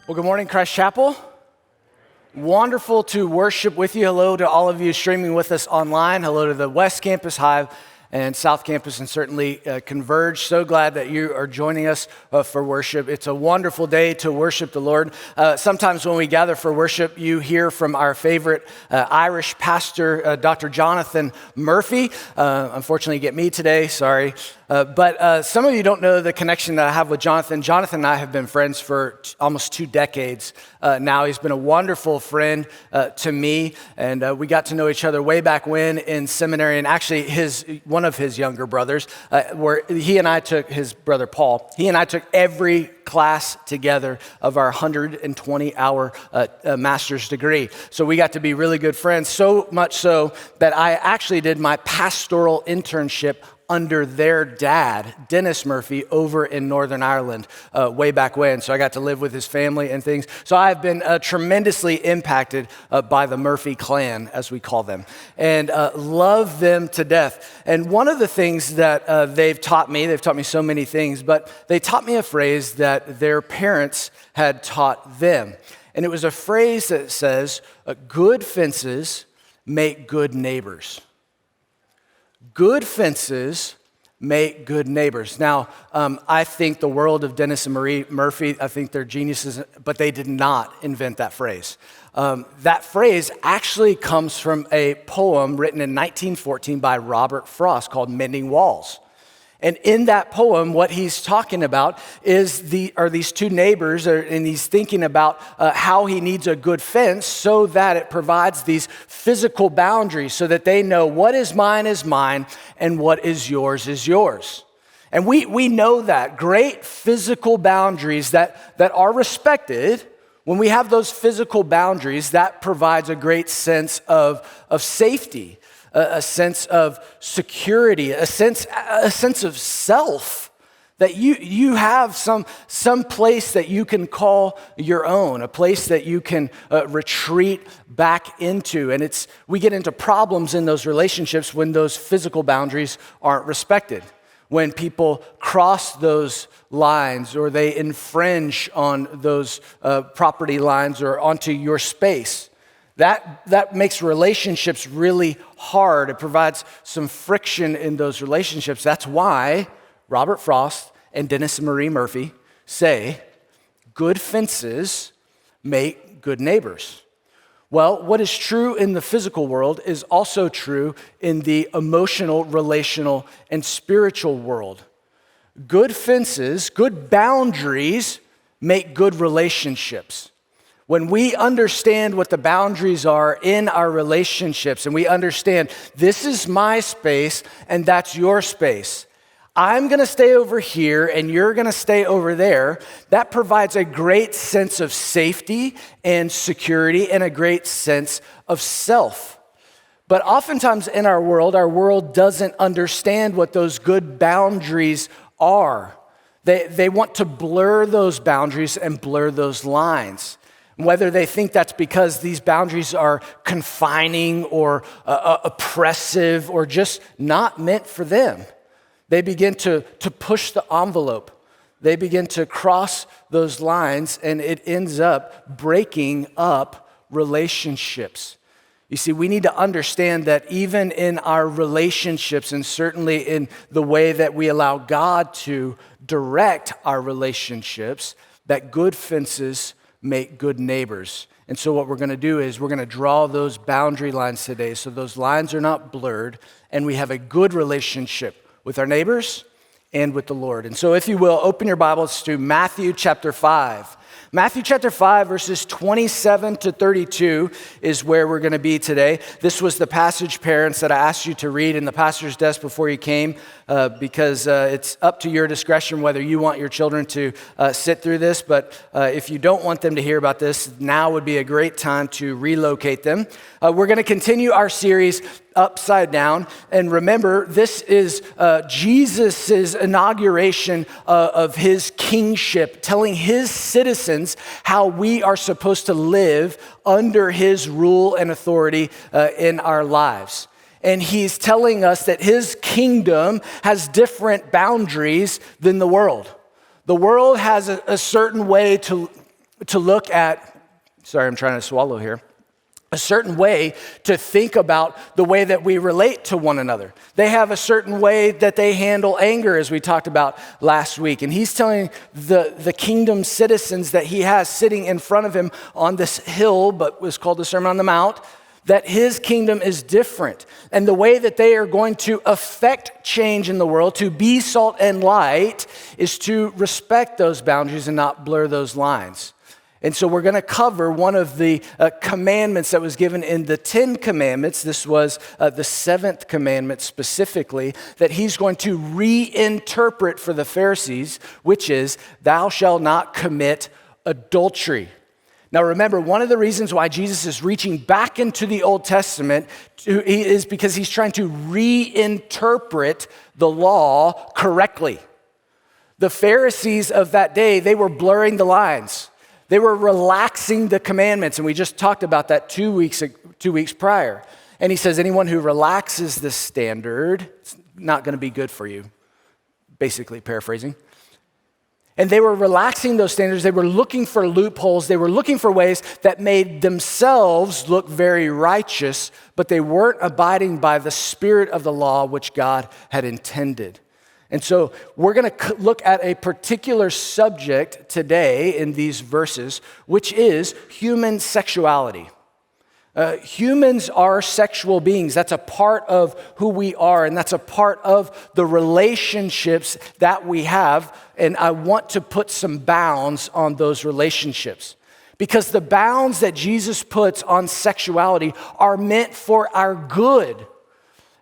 Well, good morning, Christ Chapel. Wonderful to worship with you. Hello to all of you streaming with us online. Hello to the West Campus, Hive, and South Campus, and certainly Converge. So glad that you are joining us for worship. It's a wonderful day to worship the Lord. Sometimes when we gather for worship, you hear from our favorite Irish pastor, Dr. Jonathan Murphy. Unfortunately, you get me today, sorry. But some of you don't know the connection that I have with Jonathan. Jonathan and I have been friends for almost 2 decades now. He's been a wonderful friend to me, and we got to know each other way back when in seminary. And actually, one of his younger brothers, where he and I took, his brother Paul, he and I took every class together of our 120-hour master's degree. So we got to be really good friends, so much so that I actually did my pastoral internship under their dad, Dennis Murphy, over in Northern Ireland way back when. So I got to live with his family and things. So I've been tremendously impacted by the Murphy clan, as we call them, and love them to death. And one of the things that they've taught me so many things, but they taught me a phrase that their parents had taught them. And it was a phrase that says, good fences make good neighbors. Good fences make good neighbors. Now, I think the world of Dennis and Marie Murphy, I think they're geniuses, but they did not invent that phrase. That phrase actually comes from a poem written in 1914 by Robert Frost called Mending Walls. And in that poem, what he's talking about are these 2 neighbors, and he's thinking about how he needs a good fence so that it provides these physical boundaries so that they know what is mine and what is yours. And we know that great physical boundaries that are respected. When we have those physical boundaries, that provides a great sense of safety, a sense of security, a sense of self, that you have some place that you can call your own, a place that you can retreat back into. And we get into problems in those relationships when those physical boundaries aren't respected, when people cross those lines or they infringe on those property lines or onto your space. That makes relationships really hard. It provides some friction in those relationships. That's why Robert Frost and Dennis and Marie Murphy say, good fences make good neighbors. Well, what is true in the physical world is also true in the emotional, relational, and spiritual world. Good fences, good boundaries make good relationships. When we understand what the boundaries are in our relationships and we understand this is my space and that's your space, I'm going to stay over here and you're going to stay over there, that provides a great sense of safety and security and a great sense of self. But oftentimes in our world doesn't understand what those good boundaries are. They want to blur those boundaries and blur those lines. Whether they think that's because these boundaries are confining or oppressive or just not meant for them. They begin to push the envelope. They begin to cross those lines, and it ends up breaking up relationships. You see, we need to understand that even in our relationships, and certainly in the way that we allow God to direct our relationships, that good fences make good neighbors. And so what we're going to do is we're going to draw those boundary lines today so those lines are not blurred and we have a good relationship with our neighbors and with the Lord. And so if you will, open your Bibles to Matthew chapter 5. Matthew chapter 5, verses 27 to 32 is where we're going to be today. This was the passage, parents, that I asked you to read in the pastor's desk before you came because it's up to your discretion whether you want your children to sit through this. But if you don't want them to hear about this, now would be a great time to relocate them. We're going to continue our series Upside Down. And remember, this is Jesus' inauguration of his kingship, telling his citizens how we are supposed to live under his rule and authority in our lives. And he's telling us that his kingdom has different boundaries than the world. The world has a certain way to to look at, sorry, I'm trying to swallow here, a certain way to think about the way that we relate to one another. They have a certain way that they handle anger, as we talked about last week. And he's telling the kingdom citizens that he has sitting in front of him on this hill, but was called the Sermon on the Mount, that his kingdom is different. And the way that they are going to affect change in the world, to be salt and light, is to respect those boundaries and not blur those lines. And so we're going to cover one of the commandments that was given in the 10 Commandments. This was the 7th commandment specifically, that he's going to reinterpret for the Pharisees, which is, thou shalt not commit adultery. Now remember, one of the reasons why Jesus is reaching back into the Old Testament is because he's trying to reinterpret the law correctly. The Pharisees of that day, they were blurring the lines. They were relaxing the commandments, and we just talked about that 2 weeks prior. And he says, anyone who relaxes the standard, it's not going to be good for you, basically paraphrasing. And they were relaxing those standards. They were looking for loopholes. They were looking for ways that made themselves look very righteous, but they weren't abiding by the spirit of the law which God had intended. And so we're going to look at a particular subject today in these verses, which is human sexuality. Humans are sexual beings. That's a part of who we are, and that's a part of the relationships that we have. And I want to put some bounds on those relationships, because the bounds that Jesus puts on sexuality are meant for our good.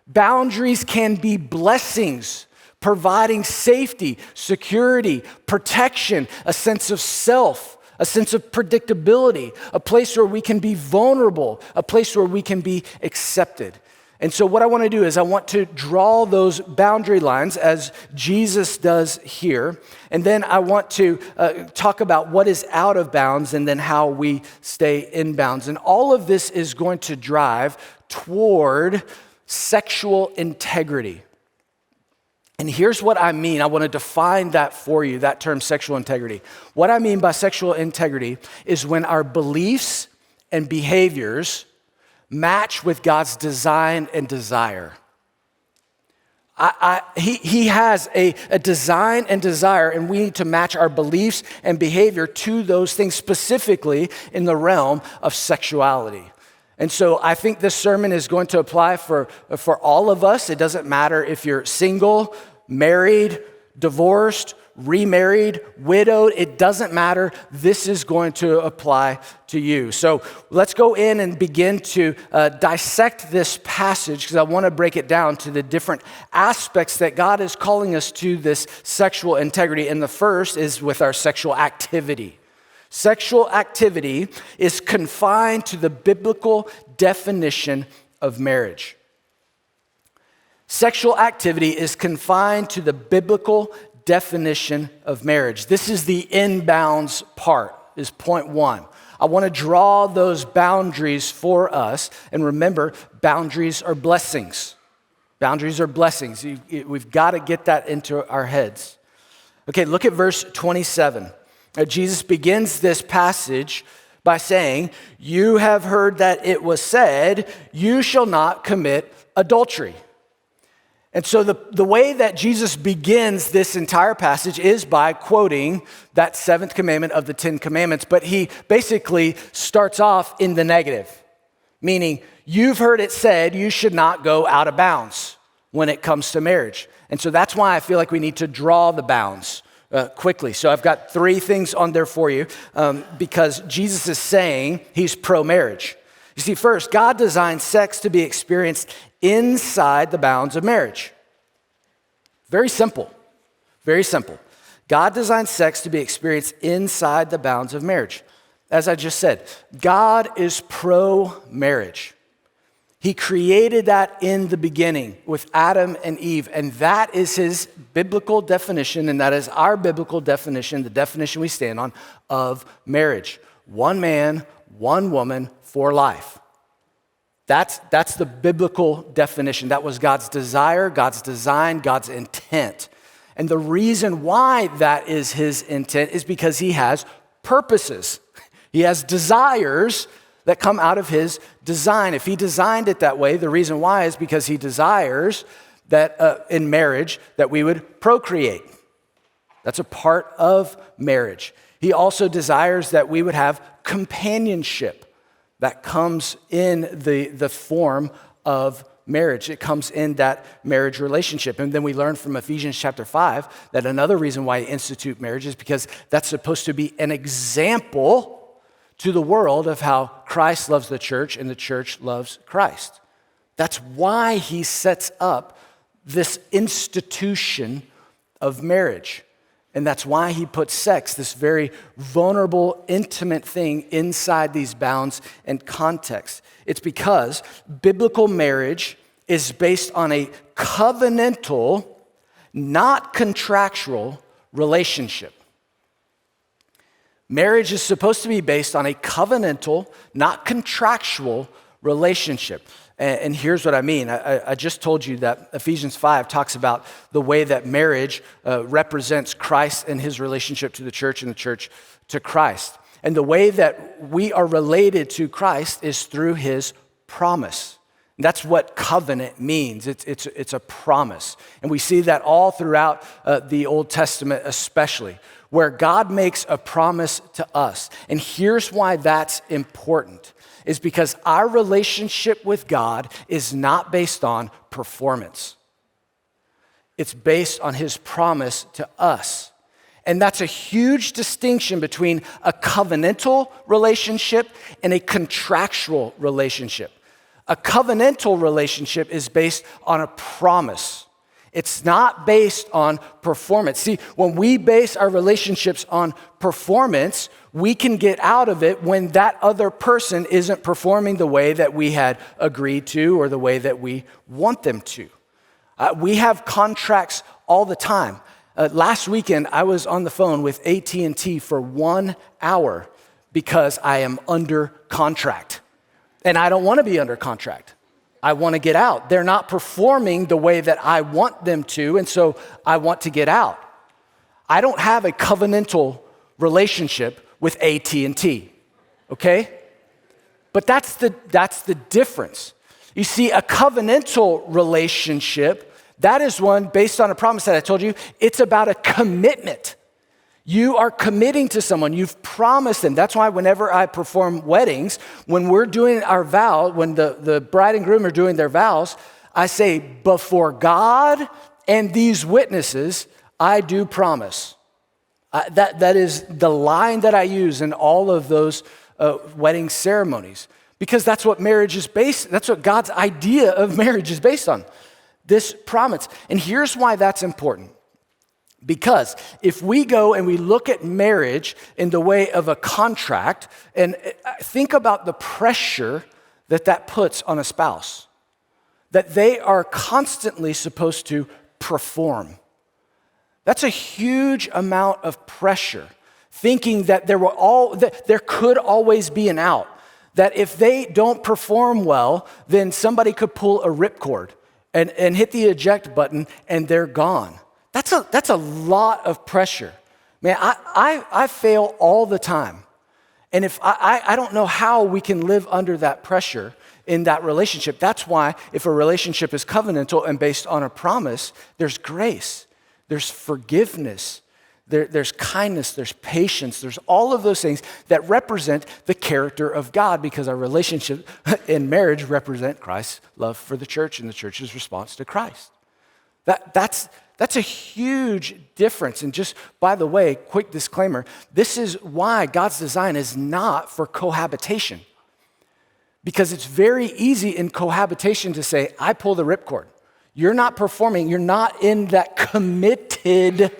Boundaries can be blessings, providing safety, security, protection, a sense of self, a sense of predictability, a place where we can be vulnerable, a place where we can be accepted. And so what I want to do is I want to draw those boundary lines as Jesus does here. And then I want to talk about what is out of bounds and then how we stay in bounds. And all of this is going to drive toward sexual integrity. And here's what I mean. I want to define that for you, that term sexual integrity. What I mean by sexual integrity is when our beliefs and behaviors match with God's design and desire. He has a design and desire, and we need to match our beliefs and behavior to those things, specifically in the realm of sexuality. And so I think this sermon is going to apply for all of us. It doesn't matter if you're single, married, divorced, remarried, widowed. It doesn't matter. This is going to apply to you. So let's go in and begin to dissect this passage, because I want to break it down to the different aspects that God is calling us to this sexual integrity. And the first is with our sexual activity. Sexual activity is confined to the biblical definition of marriage. Sexual activity is confined to the biblical definition of marriage. This is the inbounds part, is point one. I want to draw those boundaries for us. And remember, boundaries are blessings. Boundaries are blessings. We've got to get that into our heads. Okay, look at verse 27. Jesus begins this passage by saying, you have heard that it was said, you shall not commit adultery. And so the way that Jesus begins this entire passage is by quoting that 7th commandment of the 10 commandments, but he basically starts off in the negative, meaning you've heard it said you should not go out of bounds when it comes to marriage. And so that's why I feel like we need to draw the bounds quickly. So I've got 3 things on there for you because Jesus is saying he's pro-marriage. You see, first, God designed sex to be experienced inside the bounds of marriage. Very simple. Very simple. God designed sex to be experienced inside the bounds of marriage. As I just said, God is pro-marriage. He created that in the beginning with Adam and Eve, and that is his biblical definition, and that is our biblical definition, the definition we stand on, of marriage. One man, one woman for life. That's the biblical definition. That was God's desire, God's design, God's intent. And the reason why that is his intent is because he has purposes. He has desires that come out of his design. If he designed it that way, the reason why is because he desires that in marriage that we would procreate. That's a part of marriage. He also desires that we would have companionship that comes in the form of marriage. It comes in that marriage relationship. And then we learn from Ephesians chapter 5 that another reason why he institute marriage is because that's supposed to be an example to the world of how Christ loves the church and the church loves Christ. That's why he sets up this institution of marriage. And that's why he puts sex, this very vulnerable, intimate thing, inside these bounds and contexts. It's because biblical marriage is based on a covenantal, not contractual relationship. Marriage is supposed to be based on a covenantal, not contractual relationship. And here's what I mean. I just told you that Ephesians 5 talks about the way that marriage represents Christ and his relationship to the church and the church to Christ. And the way that we are related to Christ is through his promise. And that's what covenant means. It's a promise. And we see that all throughout the Old Testament especially, where God makes a promise to us. And here's why that's important. Is because our relationship with God is not based on performance. It's based on his promise to us. And that's a huge distinction between a covenantal relationship and a contractual relationship. A covenantal relationship is based on a promise. It's not based on performance. See, when we base our relationships on performance, we can get out of it when that other person isn't performing the way that we had agreed to or the way that we want them to. We have contracts all the time. Last weekend, I was on the phone with AT&T for 1 hour because I am under contract. And I don't want to be under contract. I want to get out. They're not performing the way that I want them to, and so I want to get out. I don't have a covenantal relationship with AT&T, okay? But that's the difference. You see, a covenantal relationship, that is one based on a promise that I told you. It's about a commitment. You are committing to someone. You've promised them. That's why whenever I perform weddings, when we're doing our vow, when the bride and groom are doing their vows, I say, before God and these witnesses, I do promise. That is the line that I use in all of those wedding ceremonies, because that's what marriage is based. That's what God's idea of marriage is based on, this promise. And here's why that's important. Because if we go and we look at marriage in the way of a contract, and think about the pressure that puts on a spouse, that they are constantly supposed to perform. That's a huge amount of pressure, thinking that there could always be an out, that if they don't perform well, then somebody could pull a ripcord and hit the eject button and they're gone. That's a lot of pressure. Man, I fail all the time. And if I don't know how we can live under that pressure in that relationship. That's why if a relationship is covenantal and based on a promise, there's grace, there's forgiveness, there's kindness, there's patience, there's all of those things that represent the character of God, because our relationship in marriage represent Christ's love for the church and the church's response to Christ. That's a huge difference. And just, by the way, quick disclaimer, this is why God's design is not for cohabitation. Because it's very easy in cohabitation to say, I pull the ripcord. You're not performing. You're not in that committed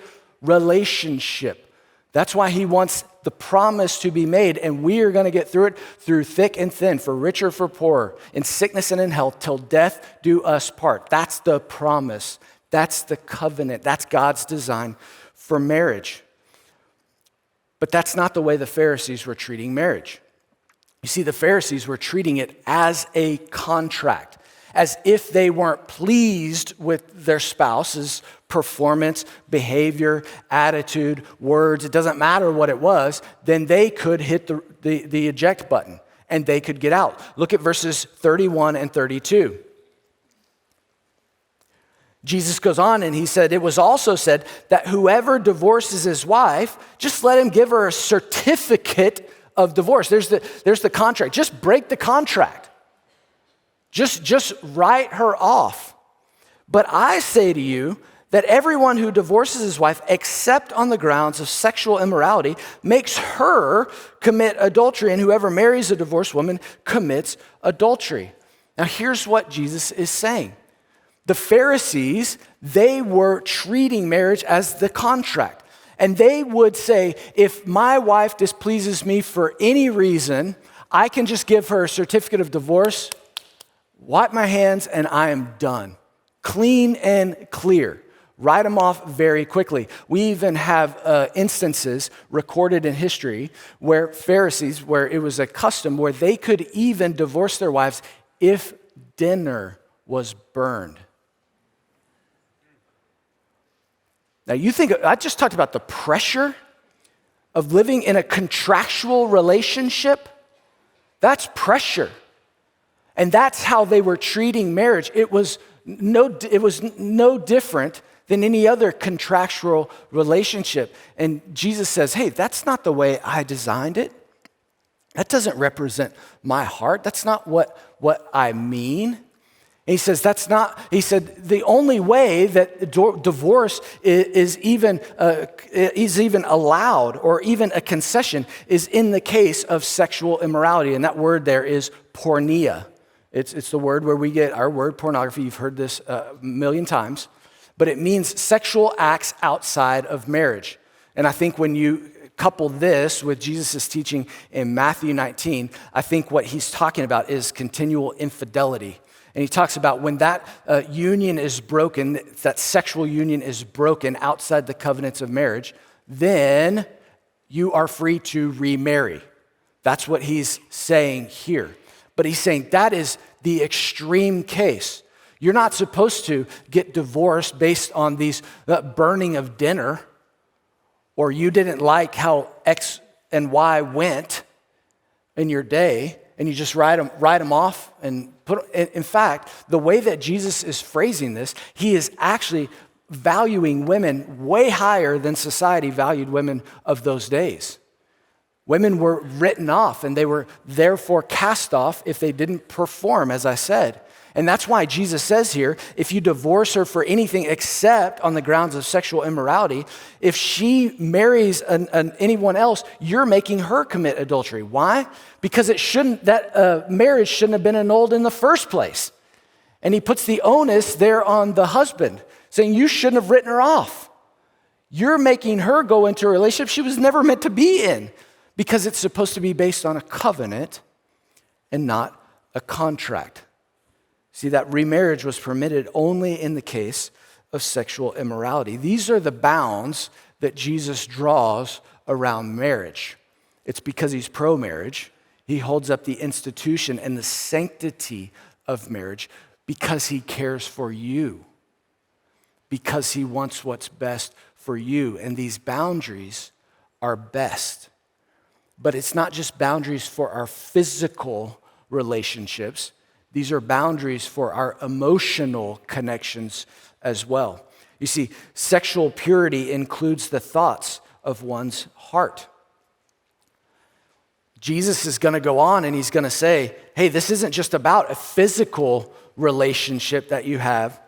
relationship. That's why he wants the promise to be made, and we are going to get through it through thick and thin, for richer, for poorer, in sickness and in health, till death do us part. That's the promise. That's the covenant. That's God's design for marriage. But that's not the way the Pharisees were treating marriage. You see, the Pharisees were treating it as a contract, as if they weren't pleased with their spouse's performance, behavior, attitude, words. It doesn't matter what it was, then they could hit the the eject button, and they could get out. Look at verses 31 and 32. Jesus goes on and he said, it was also said that whoever divorces his wife, just let him give her a certificate of divorce. There's the contract. Just break the contract. Just write her off. But I say to you that everyone who divorces his wife, except on the grounds of sexual immorality, makes her commit adultery, and whoever marries a divorced woman commits adultery. Now here's what Jesus is saying. The Pharisees, they were treating marriage as the contract. And they would say, if my wife displeases me for any reason, I can just give her a certificate of divorce, wipe my hands, and I am done. Clean and clear. Write them off very quickly. We even have instances recorded in history where Pharisees, where it was a custom where they could even divorce their wives if dinner was burned. Now you think, I just talked about the pressure of living in a contractual relationship. That's pressure. And that's how they were treating marriage. It was no different than any other contractual relationship. And Jesus says, hey, that's not the way I designed it. That doesn't represent my heart. That's not what I mean. And he says, the only way that divorce is even allowed or even a concession is in the case of sexual immorality. And that word there is porneia. It's the word where we get our word pornography. You've heard this a million times. But it means sexual acts outside of marriage. And I think when you couple this with Jesus' teaching in Matthew 19, I think what he's talking about is continual infidelity. And he talks about when that union is broken, that sexual union is broken outside the covenants of marriage, then you are free to remarry. That's what he's saying here. But he's saying that is the extreme case. You're not supposed to get divorced based on these burning of dinner, or you didn't like how X and Y went in your day, and you just write them off and put. In fact, the way that Jesus is phrasing this, he is actually valuing women way higher than society valued women of those days. Women were written off, and they were therefore cast off if they didn't perform, as I said. And that's why Jesus says here, if you divorce her for anything except on the grounds of sexual immorality, if she marries anyone else, you're making her commit adultery. Why? Because that marriage shouldn't have been annulled in the first place. And he puts the onus there on the husband, saying you shouldn't have written her off. You're making her go into a relationship she was never meant to be in, because it's supposed to be based on a covenant and not a contract. See, that remarriage was permitted only in the case of sexual immorality. These are the bounds that Jesus draws around marriage. It's because he's pro-marriage. He holds up the institution and the sanctity of marriage because he cares for you, because he wants what's best for you. And these boundaries are best. But it's not just boundaries for our physical relationships. These are boundaries for our emotional connections as well. You see, sexual purity includes the thoughts of one's heart. Jesus is going to go on and he's going to say, hey, this isn't just about a physical relationship that you have.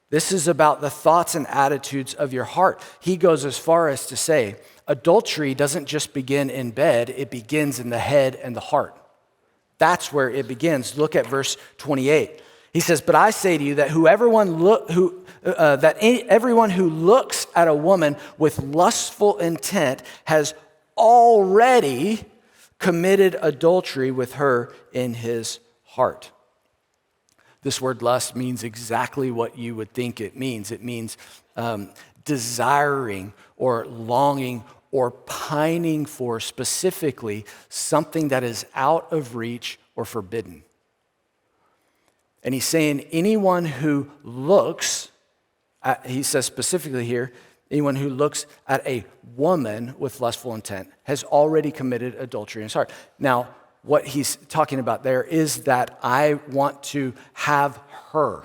This is about the thoughts and attitudes of your heart. He goes as far as to say, adultery doesn't just begin in bed, it begins in the head and the heart. That's where it begins. Look at verse 28. He says, but I say to you that everyone who looks at a woman with lustful intent has already committed adultery with her in his heart. This word lust means exactly what you would think it means. It means desiring or longing or pining for specifically something that is out of reach or forbidden. And he's saying anyone who looks, he says specifically here Anyone who looks at a woman with lustful intent has already committed adultery in his heart. Now, what he's talking about there is that I want to have her.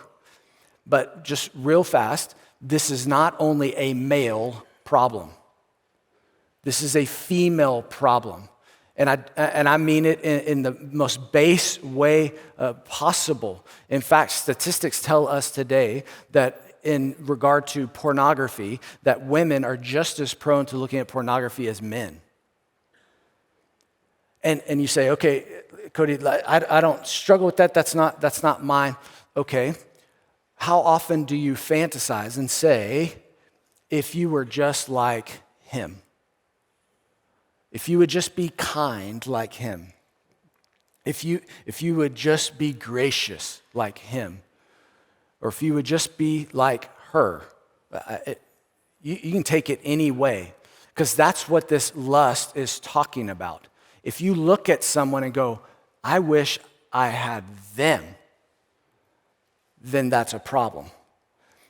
But just real fast, this is not only a male problem. This is a female problem. And I mean it in the most base way possible. In fact, statistics tell us today that in regard to pornography, that women are just as prone to looking at pornography as men. And you say, okay, Cody, I don't struggle with that. That's not mine. Okay. How often do you fantasize and say, if you were just like him? If you would just be kind like him? If you would just be gracious like him? Or if you would just be like her? You can take it any way, because that's what this lust is talking about. If you look at someone and go, I wish I had them, then that's a problem.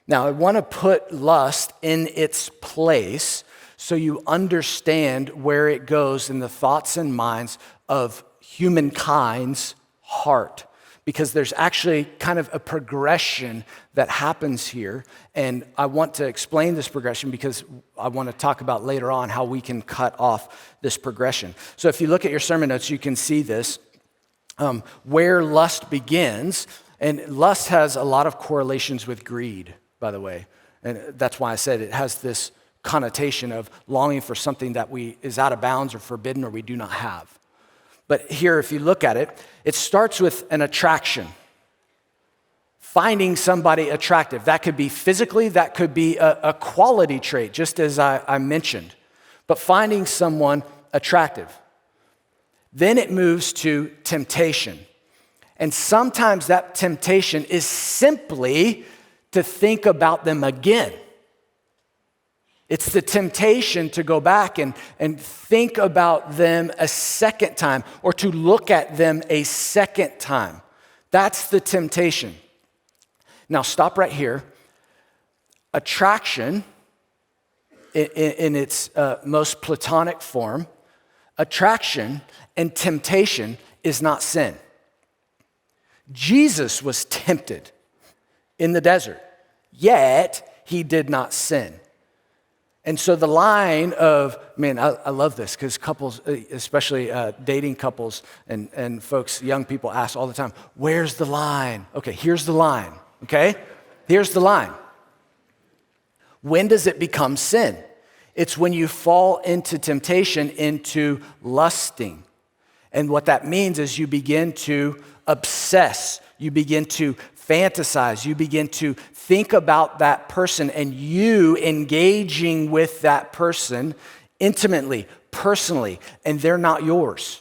Now, I want to put lust in its place so you understand where it goes in the thoughts and minds of humankind's heart. Because there's actually kind of a progression that happens here. And I want to explain this progression because I want to talk about later on how we can cut off this progression. So if you look at your sermon notes, you can see this, where lust begins. And lust has a lot of correlations with greed, by the way. And that's why I said it has this connotation of longing for something that is out of bounds or forbidden or we do not have. But here, if you look at it, it starts with an attraction. Finding somebody attractive. That could be physically, that could be a quality trait, just as I mentioned. But finding someone attractive. Then it moves to temptation. And sometimes that temptation is simply to think about them again. It's the temptation to go back and think about them a second time or to look at them a second time. That's the temptation. Now, stop right here. Attraction, in its most platonic form, attraction and temptation is not sin. Jesus was tempted in the desert, yet he did not sin. And so the line of, I love this because couples, especially dating couples and folks, young people ask all the time, where's the line? Okay, here's the line, okay? Here's the line. When does it become sin? It's when you fall into temptation, into lusting. And what that means is you begin to obsess, you begin to fantasize, you begin to think about that person and you engaging with that person intimately, personally, and they're not yours.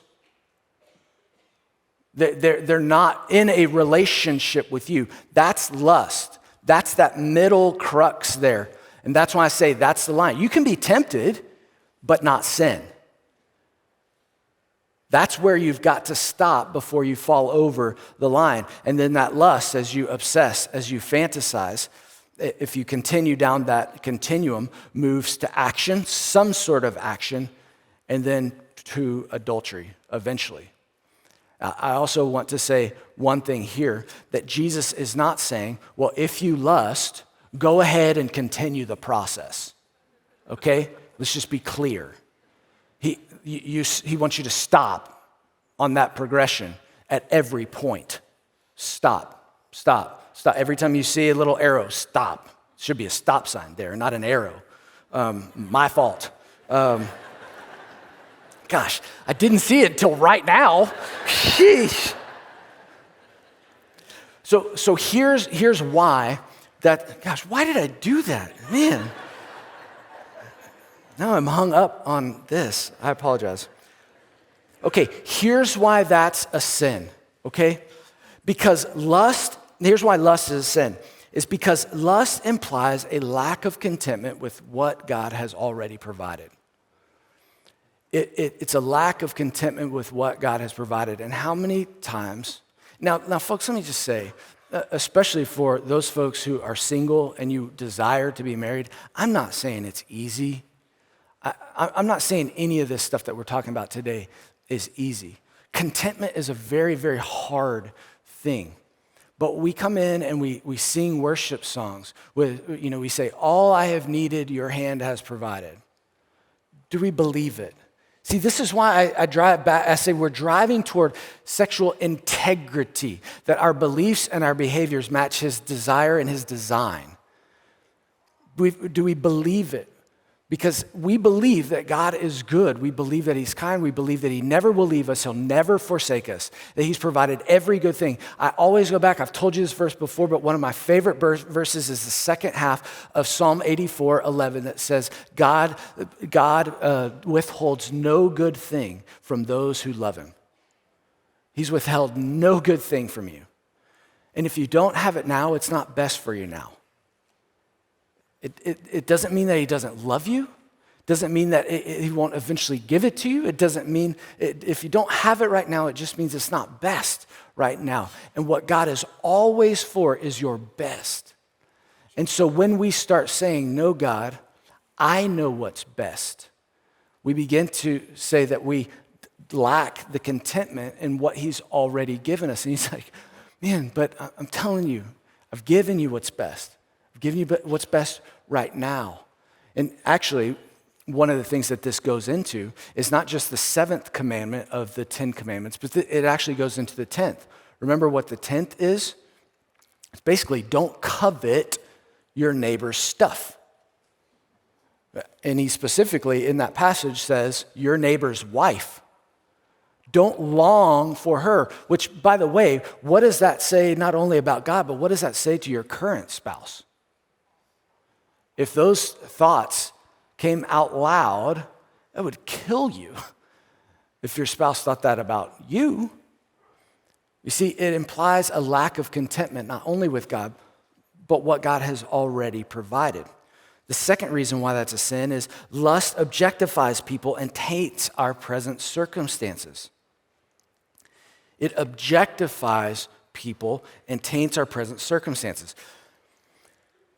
They're not in a relationship with you. That's lust. That's that middle crux there. And that's why I say that's the line. You can be tempted, but not sin. That's where you've got to stop before you fall over the line. And then that lust, as you obsess, as you fantasize, if you continue down that continuum, moves to action, some sort of action, and then to adultery eventually. I also want to say one thing here, that Jesus is not saying, well, if you lust, go ahead and continue the process. Okay? Let's just be clear. He wants you to stop on that progression at every point. Stop. Every time you see a little arrow, stop. Should be a stop sign there, not an arrow. My fault. Gosh, I didn't see it until right now. Sheesh. So here's why that, gosh, why did I do that? Man. Now I'm hung up on this. I apologize. Okay, here's why that's a sin, okay? Because lust, here's why lust is a sin, is because lust implies a lack of contentment with what God has already provided. It's a lack of contentment with what God has provided. And how many times, now folks, let me just say, especially for those folks who are single and you desire to be married, I'm not saying it's easy. I'm not saying any of this stuff that we're talking about today is easy. Contentment is a very, very hard thing. But we come in and we sing worship songs with, we say, all I have needed, your hand has provided. Do we believe it? See, this is why I drive back. I say we're driving toward sexual integrity, that our beliefs and our behaviors match his desire and his design. Do we believe it? Because we believe that God is good. We believe that he's kind. We believe that he never will leave us. He'll never forsake us, that he's provided every good thing. I always go back. I've told you this verse before, but one of my favorite verses is the second half of Psalm 84:11 that says, God withholds no good thing from those who love him. He's withheld no good thing from you. And if you don't have it now, it's not best for you now. It doesn't mean that he doesn't love you. It doesn't mean that he won't eventually give it to you. It doesn't mean, if you don't have it right now, it just means it's not best right now. And what God is always for is your best. And so when we start saying, no, God, I know what's best, we begin to say that we lack the contentment in what he's already given us. And he's like, man, but I'm telling you, I've given you what's best. I've given you what's best right now. And actually, one of the things that this goes into is not just the seventh commandment of the 10 commandments, but it actually goes into the 10th. Remember what the 10th is? It's basically don't covet your neighbor's stuff. And he specifically in that passage says, your neighbor's wife. Don't long for her, which, by the way, what does that say not only about God, but what does that say to your current spouse? If those thoughts came out loud, that would kill you. If your spouse thought that about you, you see, it implies a lack of contentment, not only with God, but what God has already provided. The second reason why that's a sin is lust objectifies people and taints our present circumstances. It objectifies people and taints our present circumstances.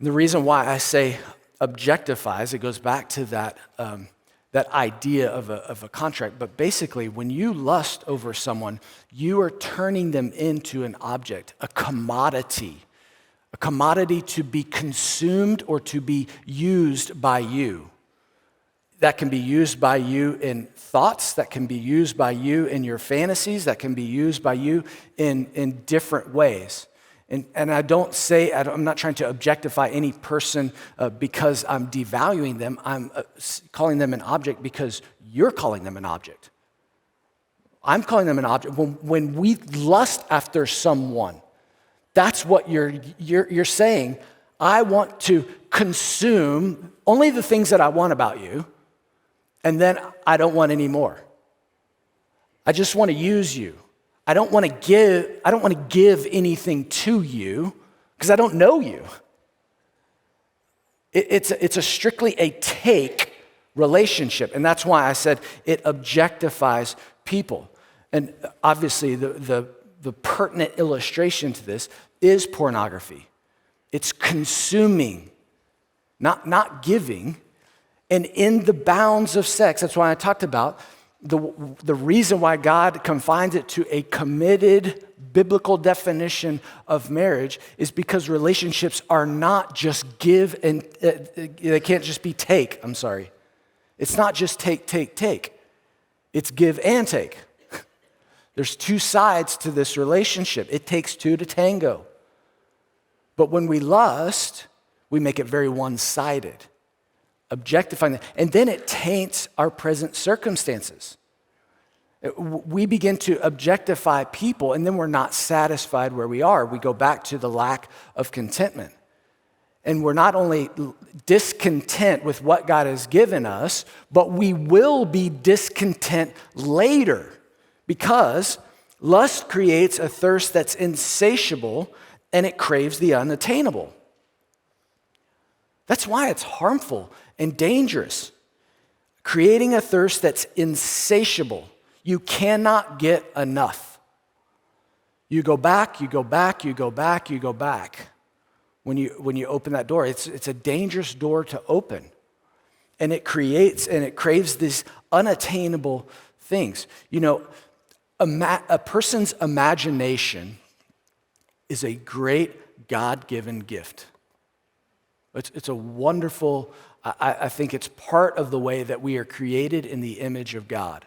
The reason why I say objectifies, it goes back to that idea of a contract. But basically, when you lust over someone, you are turning them into an object, a commodity to be consumed or to be used by you. That can be used by you in thoughts, that can be used by you in your fantasies, that can be used by you in different ways. And I'm not trying to objectify any person because I'm devaluing them. I'm calling them an object because you're calling them an object. I'm calling them an object. When we lust after someone, that's what you're saying. I want to consume only the things that I want about you, and then I don't want any more. I just want to use you. I don't want to give anything to you because I don't know you. It's a strictly a take relationship, and that's why I said it objectifies people. And obviously, the pertinent illustration to this is pornography. It's consuming, not giving, and in the bounds of sex. That's why I talked about the reason why God confines it to a committed biblical definition of marriage is because relationships are not just give and they can't just be take. I'm sorry. It's not just take. It's give and take. There's two sides to this relationship. It takes two to tango. But when we lust, we make it very one-sided, objectifying that. And then it taints our present circumstances. We begin to objectify people, and then we're not satisfied where we are. We go back to the lack of contentment. And we're not only discontent with what God has given us, but we will be discontent later because lust creates a thirst that's insatiable and it craves the unattainable. That's why it's harmful and dangerous. Creating a thirst that's insatiable. You cannot get enough. You go back, you go back, you go back, you go back. When you open that door, it's a dangerous door to open. And it creates and it craves these unattainable things. You know, a person's imagination is a great God-given gift. It's a wonderful, I think it's part of the way that we are created in the image of God.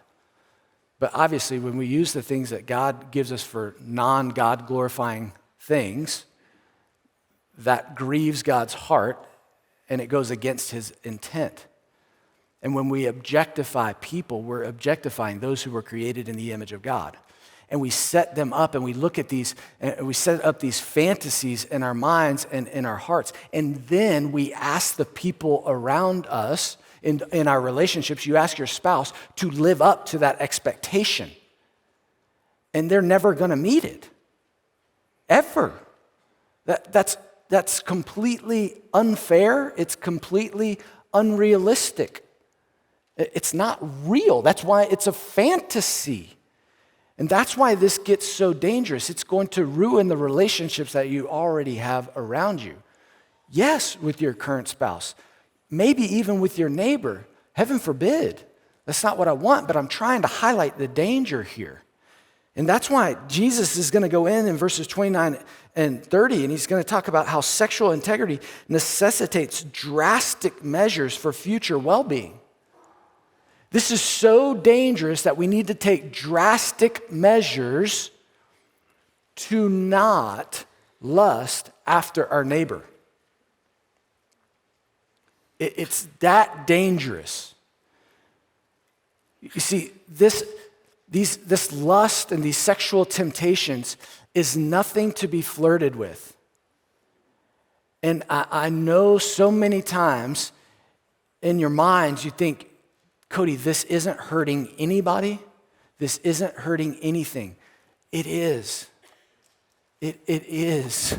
But obviously, when we use the things that God gives us for non-God glorifying things, that grieves God's heart and it goes against his intent. And when we objectify people, we're objectifying those who were created in the image of God. And we set them up and we look at these, and we set up these fantasies in our minds and in our hearts. And then we ask the people around us in our relationships, you ask your spouse to live up to that expectation. And they're never gonna meet it, ever. That's completely unfair. It's completely unrealistic. It's not real. That's why it's a fantasy. And that's why this gets so dangerous. It's going to ruin the relationships that you already have around you. Yes, with your current spouse. Maybe even with your neighbor. Heaven forbid. That's not what I want, but I'm trying to highlight the danger here. And that's why Jesus is going to go in verses 29 and 30, and he's going to talk about how sexual integrity necessitates drastic measures for future well-being. This is so dangerous that we need to take drastic measures to not lust after our neighbor. It's that dangerous. You see, this lust and these sexual temptations is nothing to be flirted with. And I know so many times in your minds you think, Cody, this isn't hurting anybody. This isn't hurting anything. It is. It is.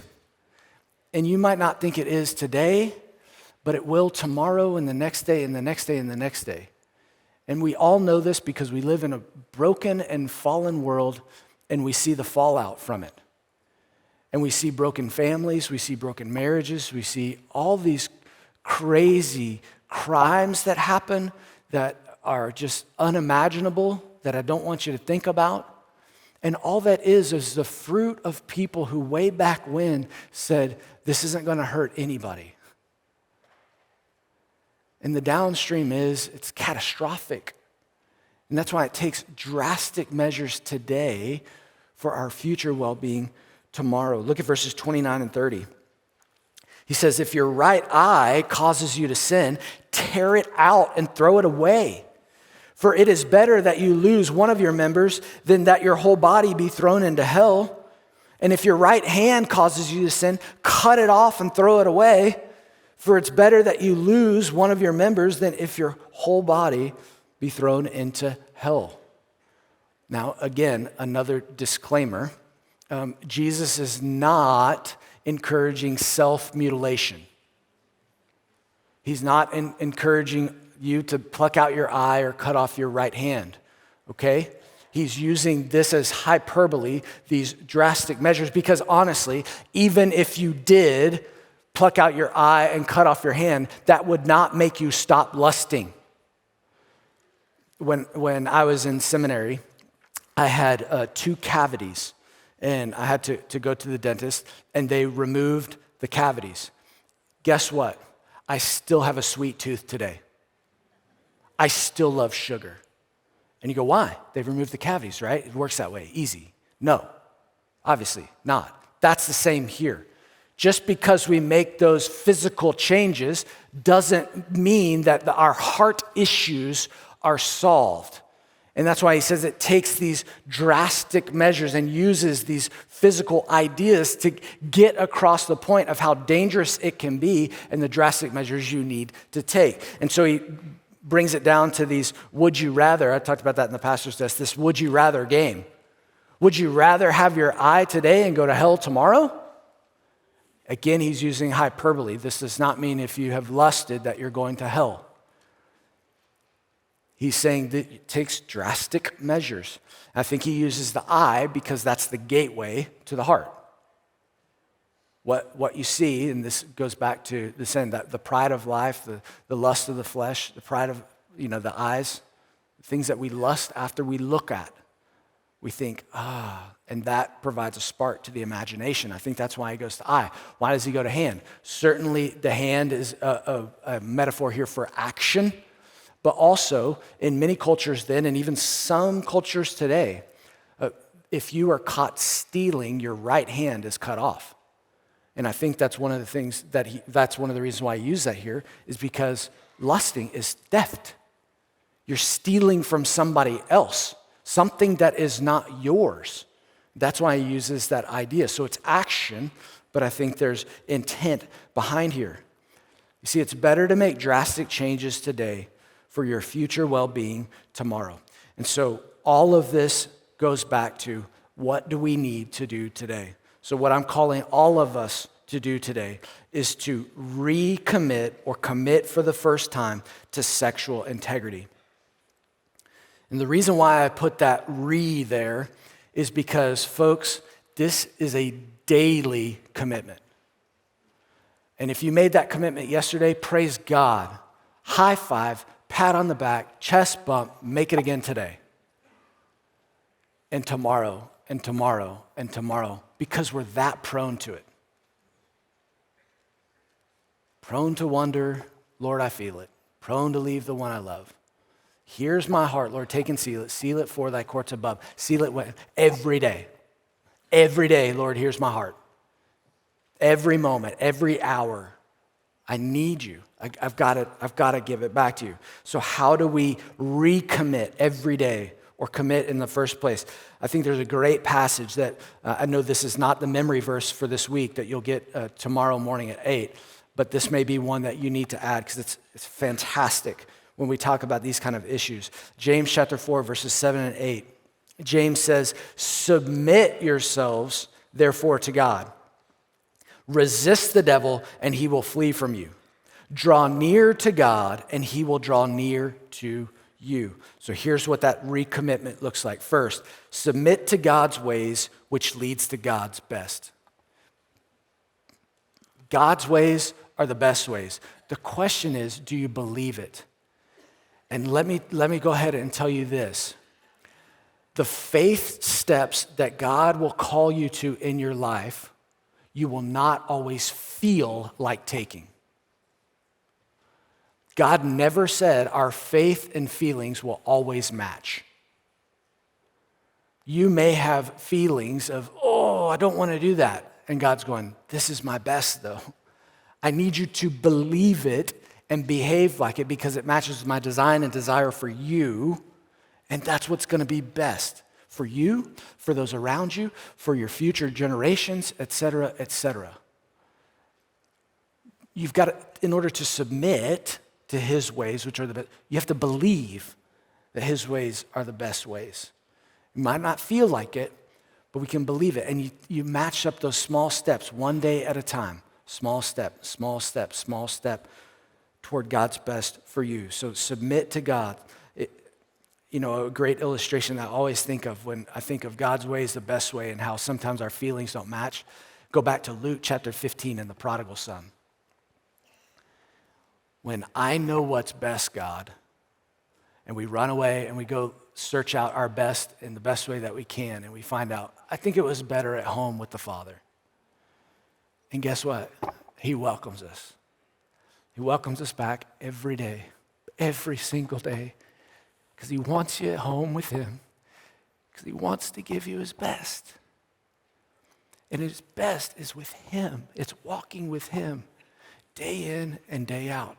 And you might not think it is today, but it will tomorrow and the next day and the next day and the next day. And we all know this because we live in a broken and fallen world and we see the fallout from it. And we see broken families, we see broken marriages, we see all these crazy crimes that happen that are just unimaginable, that I don't want you to think about. And all that is the fruit of people who way back when said, this isn't going to hurt anybody. And the downstream is, it's catastrophic. And that's why it takes drastic measures today for our future well-being tomorrow. Look at verses 29 and 30. He says, if your right eye causes you to sin, tear it out and throw it away. For it is better that you lose one of your members than that your whole body be thrown into hell. And if your right hand causes you to sin, cut it off and throw it away. For it's better that you lose one of your members than if your whole body be thrown into hell. Now, again, another disclaimer. Jesus is not encouraging self-mutilation. He's not encouraging you to pluck out your eye or cut off your right hand, okay? He's using this as hyperbole, these drastic measures, because honestly, even if you did pluck out your eye and cut off your hand, that would not make you stop lusting. When I was in seminary, I had 2 cavities, and I had to go to the dentist, and they removed the cavities. Guess what? I still have a sweet tooth today. I still love sugar. And you go, why? They've removed the cavities, right? It works that way, easy. No, obviously not. That's the same here. Just because we make those physical changes doesn't mean that our heart issues are solved. And that's why he says it takes these drastic measures and uses these physical ideas to get across the point of how dangerous it can be and the drastic measures you need to take. And so he brings it down to these would you rather. I talked about that in the pastor's desk, this would you rather game. Would you rather have your eye today and go to hell tomorrow? Again, he's using hyperbole. This does not mean if you have lusted that you're going to hell. He's saying that it takes drastic measures. I think he uses the eye because that's the gateway to the heart. What you see, and this goes back to this end, that the pride of life, the lust of the flesh, the pride of the eyes, things that we lust after we look at, we think, and that provides a spark to the imagination. I think that's why he goes to eye. Why does he go to hand? Certainly the hand is a metaphor here for action, but also in many cultures then, and even some cultures today, if you are caught stealing, your right hand is cut off. And I think that's one of the things that's one of the reasons why I use that here, is because lusting is theft. You're stealing from somebody else, something that is not yours. That's why he uses that idea. So it's action, but I think there's intent behind here. You see, it's better to make drastic changes today for your future well-being tomorrow. And so all of this goes back to, what do we need to do today? So what I'm calling all of us to do today is to recommit or commit for the first time to sexual integrity. And the reason why I put that "re" there is because, folks, this is a daily commitment. And if you made that commitment yesterday, praise God. High five, pat on the back, chest bump, make it again today. And tomorrow, and tomorrow, and tomorrow, because we're that prone to it. Prone to wonder, Lord, I feel it. Prone to leave the one I love. Here's my heart, Lord, take and seal it for thy courts above. Seal it every day. Every day, Lord, here's my heart. Every moment, every hour, I need you. I've got to give it back to you. So how do we recommit every day, or commit in the first place? I think there's a great passage that, I know this is not the memory verse for this week that you'll get tomorrow morning at 8, but this may be one that you need to add because it's fantastic when we talk about these kind of issues. James chapter 4, verses 7 and 8. James says, submit yourselves, therefore, to God. Resist the devil, and he will flee from you. Draw near to God, and he will draw near to you. So here's what that recommitment looks like. First, submit to God's ways, which leads to God's best. God's ways are the best ways. The question is, do you believe it? And let me go ahead and tell you this. The faith steps that God will call you to in your life, you will not always feel like taking. God never said our faith and feelings will always match. You may have feelings of, I don't want to do that. And God's going, this is my best though. I need you to believe it and behave like it because it matches my design and desire for you. And that's what's going to be best for you, for those around you, for your future generations, et cetera, et cetera. You've got to, in order to submit to his ways, which are the best, you have to believe that his ways are the best ways. You might not feel like it, but we can believe it. And you match up those small steps one day at a time. Small step, small step, small step toward God's best for you. So submit to God. A great illustration that I always think of when I think of God's way is the best way and how sometimes our feelings don't match. Go back to Luke chapter 15 and the prodigal son. When I know what's best, God, and we run away and we go search out our best in the best way that we can, and we find out, I think it was better at home with the Father. And guess what? He welcomes us. He welcomes us back every day, every single day, because he wants you at home with him, because he wants to give you his best. And his best is with him. It's walking with him day in and day out.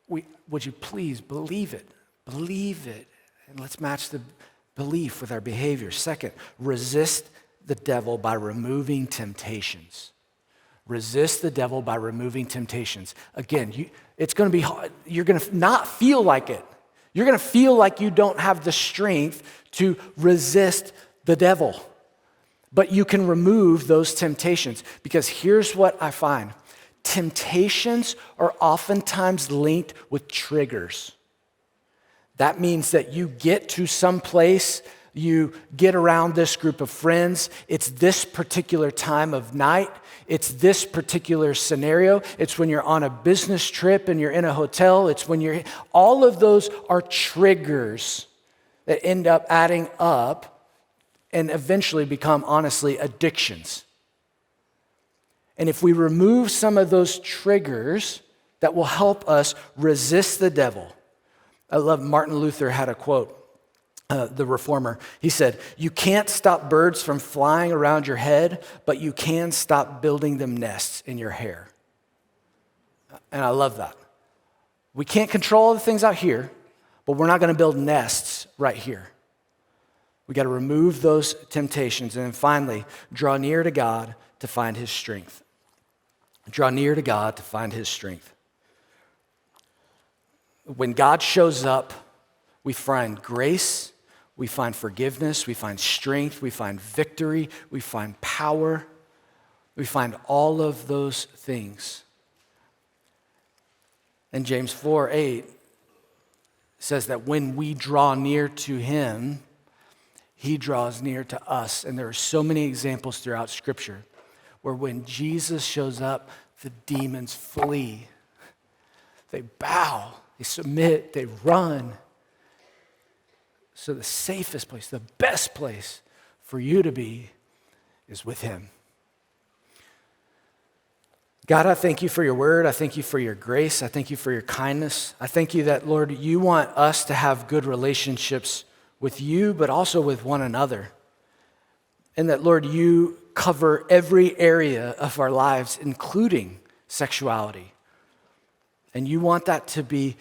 Would you please believe it? Believe it. And let's match the belief with our behavior. Second, resist the devil by removing temptations. Resist the devil by removing temptations. Again, it's going to be hard. You're going to not feel like it. You're going to feel like you don't have the strength to resist the devil. But you can remove those temptations, because here's what I find. Temptations are oftentimes linked with triggers. That means that you get to some place, you get around this group of friends, it's this particular time of night, it's this particular scenario, it's when you're on a business trip and you're in a hotel, it's when you're, all of those are triggers that end up adding up and eventually become, honestly, addictions. And if we remove some of those triggers, that will help us resist the devil. I love Martin Luther had a quote, the reformer. He said, "You can't stop birds from flying around your head, but you can stop building them nests in your hair." And I love that. We can't control the things out here, but we're not going to build nests right here. We got to remove those temptations. And then finally, draw near to God to find his strength. Draw near to God to find his strength. When God shows up, we find grace, we find forgiveness, we find strength, we find victory, we find power, we find all of those things. And James 4:8 says that when we draw near to him, he draws near to us. And there are so many examples throughout Scripture where when Jesus shows up, the demons flee. They bow. They submit, they run. So the safest place, the best place for you to be is with him. God, I thank you for your word. I thank you for your grace. I thank you for your kindness. I thank you that, Lord, you want us to have good relationships with you, but also with one another. And that, Lord, you cover every area of our lives, including sexuality. And you want that to be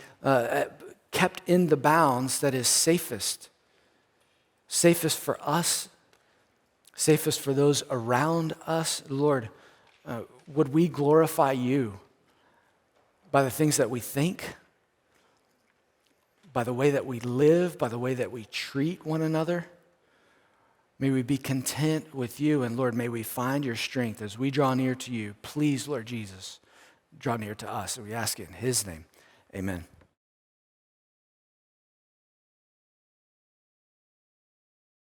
kept in the bounds that is safest. Safest for us, safest for those around us. Lord, would we glorify you by the things that we think, by the way that we live, by the way that we treat one another? May we be content with you, and Lord, may we find your strength as we draw near to you. Please, Lord Jesus, draw near to us. And we ask it in his name. Amen.